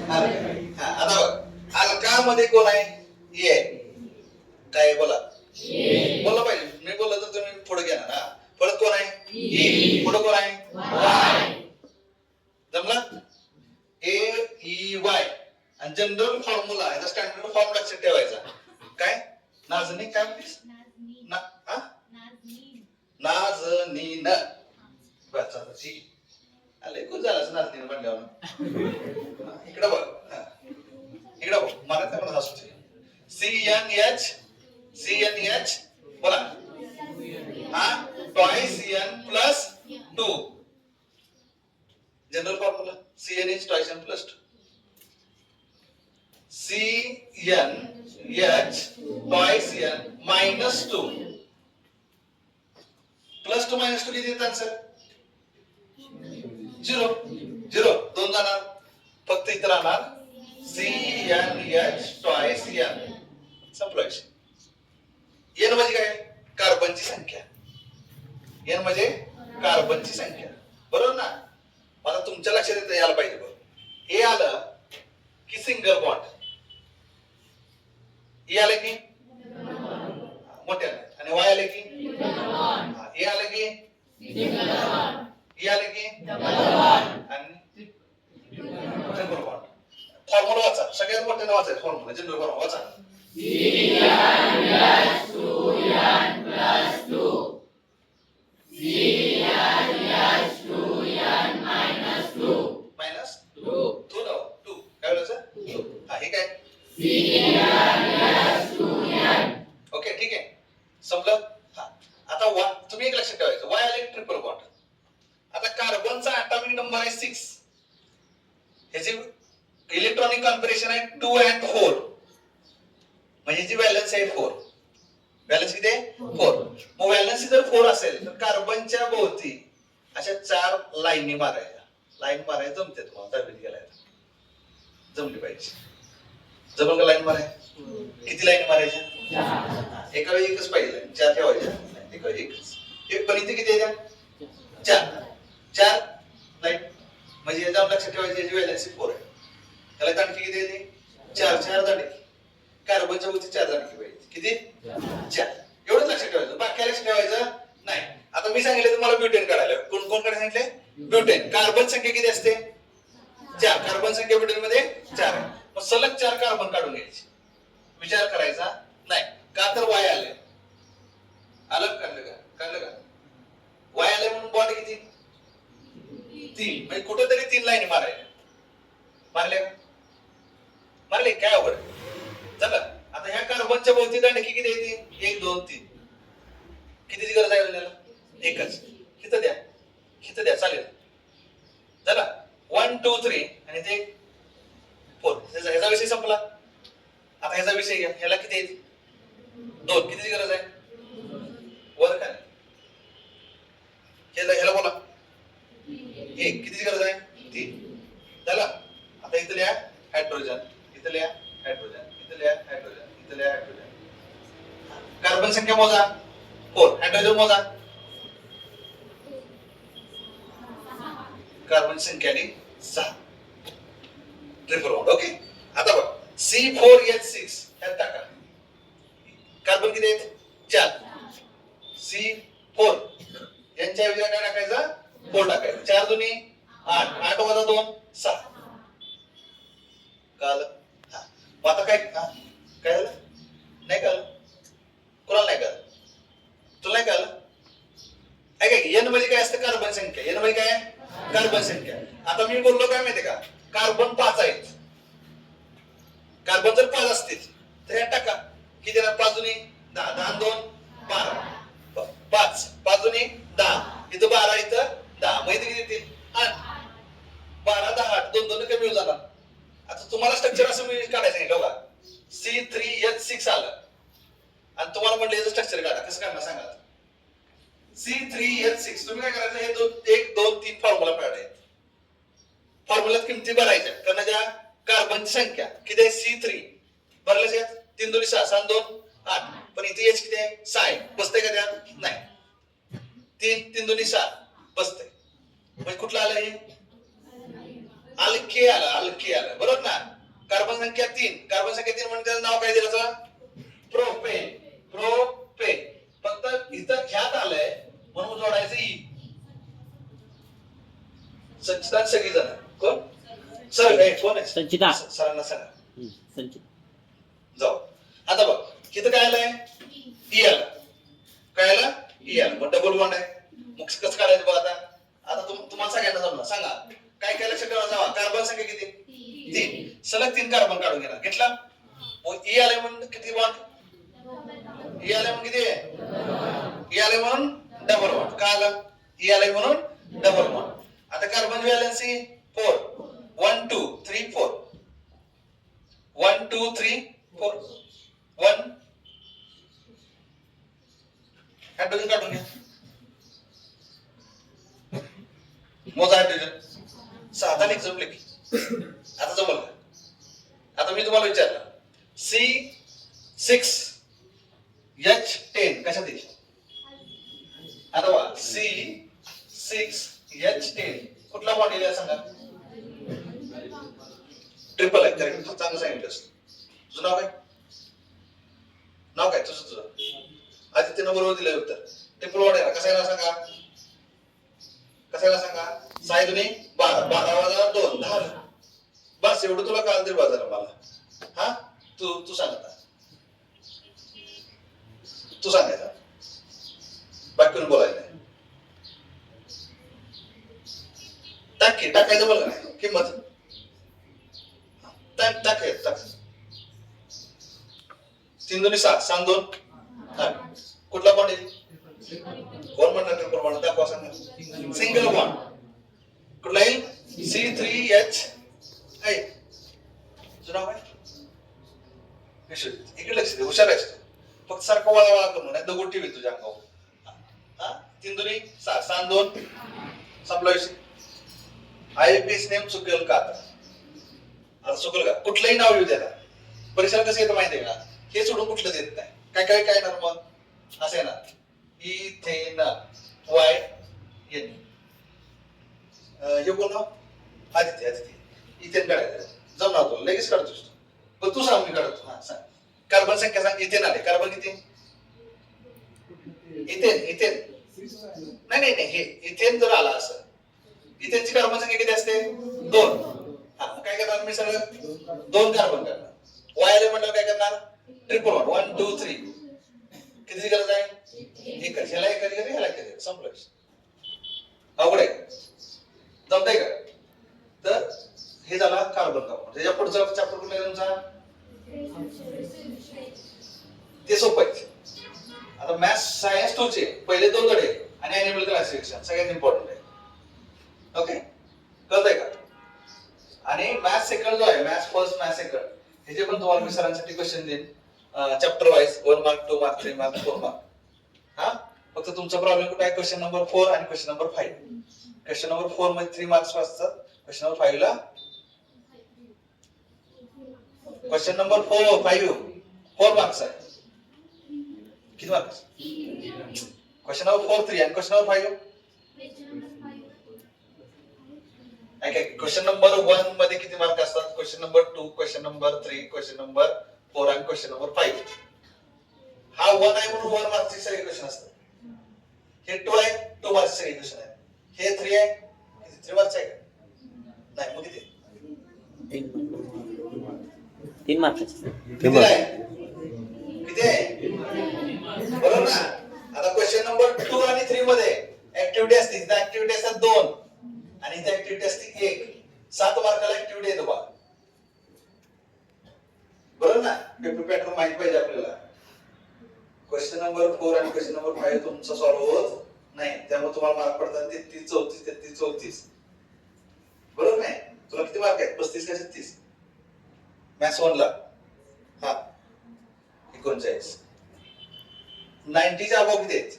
आता बघ अलकामध्ये कोण आहे? ए आहे. काय बोला बोलला पाहिजे. मी बोलला तर तुम्ही पुढे घेणार. हा परत कोण आहे? ई. पुढे कोण आहे? वाय. जमला? ए ई वाय. आणि जनरल फॉर्म्युला आहे, स्टँडर्ड फॉर्म लक्षात ठेवायचा. काय? नाजनी काय म्हणतेस? नाजनीन. बस आता ठीक. आले खूप झालं नाजनीन म्हणल्यावर. इकडे बघ. इकडे बघ. मला काय म्हणत असतो? CNH बोला. हा twice n plus 2. General formula CNH twice n plus 2. CNH twice n minus 2. Plus 2 minus 2 किती येतात सर? 0. 0 दोन जाणार. फक्त इथं राहणार CNH ट्वाइस एन. संपलं. एन म्हणजे काय? कार्बनची संख्या. एन म्हणजे कार्बनची संख्या. बरोबर ना? मला तुमच्या लक्षात येतं यायला पाहिजे. बघ ए आलं की सिंगल बॉन्ड. ए आलं की मोठ्याने. आणि वाय आले की ए आलं की ए आलं की आणि ट्रिपल बॉन्ड. फॉर्म्युला वाचा. सगळ्यात मोठ्याने वाचायचं फॉर्म्युला. जनरल फॉर्म्युला वाचा. CNH2n plus 2. CNH2n minus 2. Minus 2. 2 ना 2. काय बोलायचं? 2. हा हे काय? CNH2n. ओके ठीक आहे. संपलं? हा आता तुम्ही एक लक्षात ठेवायचं. वाय आले ट्रिपल बॉन्ड. आता कार्बनचा ॲटॉमिक नंबर आहे 6. ह्याचे इलेक्ट्रॉनिक कॉन्फिगरेशन आहे 2 and 4. म्हणजे जी व्हॅलन्स आहे 4. व्हॅलन्स किती आहे? 4. मग व्हॅलन्स जर 4 असेल तर कार्बनच्या भोवती अशा 4 लाईनी मारायच्या. लाईन मारायला जमते तुम्हाला. दहावीत गेलाय जमली पाहिजे. जमल का लाईन माराय? किती लाईन मारायच्या? 4. एका वेळी एकच पाहिजे. 4 ठेवायच्या. एका वेळी एकच. एक पण इथे किती आहे? 4 लाईन. म्हणजे याचा लक्षात ठेवायचं याची व्हॅलन्स 4 आहे. त्याला दांडकी किती येते? 4 दांडकी. कार्बनच्या भोवती 4 दांडकी पाहिजे. किती? 4. एवढंच लक्षात ठेवायचं. बाकी लक्षात ठेवायचं नाही. आता मी सांगितलं तुम्हाला ब्युटेन काढायला. कोण कोण काढायला सांगितले? ब्युटेन. कार्बन संख्या किती असते? 4. कार्बन संख्या ब्युटेन मध्ये 4 आहे. मग सलग 4 कार्बन काढून घ्यायचे. विचार करायचा नाही. का तर वाय आले. आलं कळलं का? वाय आले म्हणून बॉन्ड किती? 3. म्हणजे कुठेतरी 3 लाईन मारायला. मारले काय अवघड झालं. आता ह्या कार्बनच्या भोवती दांडकी किती येते? 1 2 3. कितीची गरज आहे आपल्याला? एकच. किती द्या चालेल. झाला 1 2 3 आणि ते 4. ह्याचा विषय संपला. आता ह्याचा विषय घ्या. ह्याला किती येते? 2. कितीची गरज आहे? वर खाली. ह्याला बोला 1. कितीची गरज आहे? 3. झाला. आता इथं लिहा हायड्रोजन. इथं लिहा हायड्रोजन. इथं लिहा हायड्रोजन. इथं लिहा हायड्रोजन. कार्बन संख्या मोजा 4. हायड्रोजन मोजा. कार्बन संख्याने 6. Triple bond. ओके. आता बघ C4H6 ह्यात टाका. कार्बन किती आहेत? 4. C4 यांच्या ऐवजी काय टाकायचं? 4 टाकायचं. 4 दुनी 8. 8 वजा 2 6. कळलं? आता काय झालं? नाही कळलं? कोणाला नाही कळलं? तुला नाही कळलं? काय एन म्हणजे काय असतं? कार्बन संख्या. एन म्हणजे काय? कार्बन संख्या. आता मी बोललो काय माहितीये का? कार्बन 5 आहेत. कार्बन जर 5 असतील तर ह्यात टाका. किती येणार? 5 दुनी 10. 10 2 12. 5 दुनी 10. इथं 12 इथं 10. मग इथे किती येतील? 8. 12 10 8. 2 2 कमी होत जाणार. आता तुम्हाला स्ट्रक्चर असं मी काढायचं नाही बघा. C3H6 आलं आणि तुम्हाला म्हटलं याचं स्ट्रक्चर काढा. कसं काढणार सांगा? C3H6 तुम्ही काय करायचं? हे 1 2 3 फॉर्म्युला काढायचे. फॉर्म्युल्यात किमती भरायच्या. कारण ज्या कार्बनची संख्या किती आहे? C3 भरल्याच यात 3 2 6 7 2 8. पण इथे H किती आहे? 6 आहे. बसतंय का त्यात? नाही. 3 3 2 6 बसतंय. म्हणजे कुठलं आलं हे? अल्के आलं. बरोबर ना? कार्बन संख्या 3. कार्बन संख्या 3 म्हणजे त्याचं नाव काय दिलं त्याला? प्रोपेन. प्रोपेन. फक्त इथं ह्यात आलंय म्हणून जोडायचं ई. संचिता सगळी जण कोण? सर कोण आहे? संचिता. सरांना सांगा. संचिता. जाऊ. आता बघ इथं काय आलंय? ई आलं. काय आलं? ई आलं. मग डबल बॉन्ड आहे. मग कसं काढायचं बघ आता. आता तुम्हाला सगळ्यांना जमलं. सांगा काय काय लक्षात ठेवा. जावा कार्बन संख्या किती? 3. सलग 3 कार्बन काढून घेणार. घेतला. मग ई आले म्हणून किती बॉन्ड? ई आले म्हणून किती? ई आले म्हणून डबल बॉन्ड. का आलं? ई आले म्हणून डबल बॉन्ड. आता कार्बन व्हॅलेन्सी 4. 1 2 3 4. 1 2 3 4. 1 हायड्रोजन काढून घ्या. मोजा हायड्रोजन. 6 आता जमले की. आता जमलं का? आता मी तुम्हाला विचारलं C6H10 कशात येईल? आता बघा C6H10 कुठला बॉन्ड येईल सांगा? ट्रिपल आहे. करेक्ट. चांगलं सांगितलं. तुझं नाव काय? नाव काय तुझं? आदित्यनं बरोबर दिलं उत्तर. ट्रिपल बॉन्ड आहे. कसा येणार सांगा? कसा येणार सांगा? 6 दुनी 12. 12 वजा 2 10. बस एवढं तुला काल दे बाजार मला. हा तू सांग आता. तू सांगायचा बाकी बोलायचं नाही. टाकायचं बोल नाही किंमत टाकायचं. 3 दुनी 7. 7 2 8. कुठला बॉन्ड येईल? कोण म्हणणार ट्रिपल बॉन्ड? दाखवा सांगा. Single bond. कुठला येईल? C3H8. तुझं नाव काय? इकडे लक्ष दे. हुशार आहेस. फक्त सारखं वळा करून नाही दगड ठेवी तुझ्या अंगावर. 3 दुनी 7. 7 2 संपला विषय. IPS नेम चुकेल का आता चुकेल का? कुठलंही नाव येऊ द्या. परीक्षेला कसं येतं माहिती आहे का? हे सोडून कुठलंच येत नाही. काय येणार मग? असं येणार इथेन YN. हे कोण नाव? आदित्य. इथेन काढायचं. जमणार तुला लगेच काढतोस. पण तू सांग मी काढतो. हा सांग. कार्बन संख्या सांग. इथेन आले. कार्बन किती? इथेन नाही हे इथेन जर आला असं इथेनची कार्बन संख्या किती असते? 2. हा काय करणार मी सगळं 2 कार्बन करणार. वाय म्हटलं काय करणार? Triple bond. 1 2 3. किती गरज आहे? एकच. ह्याला एक कधी ह्याला एक. संपलं. अवघड आहे. जमतंय का? तर हे झाला कार्बन कंपाऊंड. त्याच्या पुढचा चॅप्टर कुठला आहे तुमचा? ते सोपं आहे. आता मॅथ्स सायन्स 2 चे पहिले 2 धडे आणि ॲनिमल क्लासिफिकेशन सगळ्यात इम्पॉर्टंट आहे. ओके कळतंय का? आणि मॅथ्स सेकंड जो आहे मॅथ्स फर्स्ट मॅथ्स सेकंड ह्याचे पण तुम्हाला मी सरांसाठी क्वेश्चन देईन chapter wise 1 mark 2 mark 3 mark 4 mark. हा फक्त तुमचा प्रॉब्लेम कुठे आहे? क्वेश्चन नंबर 4 आणि क्वेश्चन नंबर 5. क्वेश्चन नंबर 4 मध्ये 3 मार्क्स असतात. क्वेश्चन नंबर 5 ला क्वेश्चन नंबर 4 मार्क्स आहे. किती मार्क्स? क्वेश्चन नंबर 4 3 आणि क्वेश्चन नंबर 5 क्वेश्चन नंबर 1 मध्ये किती मार्क असतात? Question number 2 question number 3 question number 4 आणि क्वेश्चन नंबर 5. हा 1 आहे म्हणून 1 मार्क्सचे सगळे क्वेश्चन असतात. हे 2 आहे 2 मार्क्सचे सगळे क्वेश्चन आहेत. हे 3 आहे किती 3 मार्क्स आहे का? नाही मग किती? 3 मार्क्स. किती आहे? किती आहे? बरोबर ना? आता क्वेश्चन नंबर 2 आणि 3 मध्ये ऍक्टिव्हिटी असते. त्या ऍक्टिव्हिटी असतात 2 आणि इथे ऍक्टिव्हिटी असते 1. 7 मार्काला ऍक्टिव्हिटी येतो बा. बरोबर ना? पेपर पॅटर्न माहित पाहिजे आपल्याला. क्वेश्चन नंबर 4 आणि क्वेश्चन नंबर 5 तुमचा सॉल्व्ह होत नाही. त्यामुळे तुम्हाला मार्क पडतात 33 34 33 34. बरोबर नाही? तुला किती मार्क आहेत? 35 का 36? मॅथ्स 1 ला हा 39. 90 च्या अबाव किती आहेत?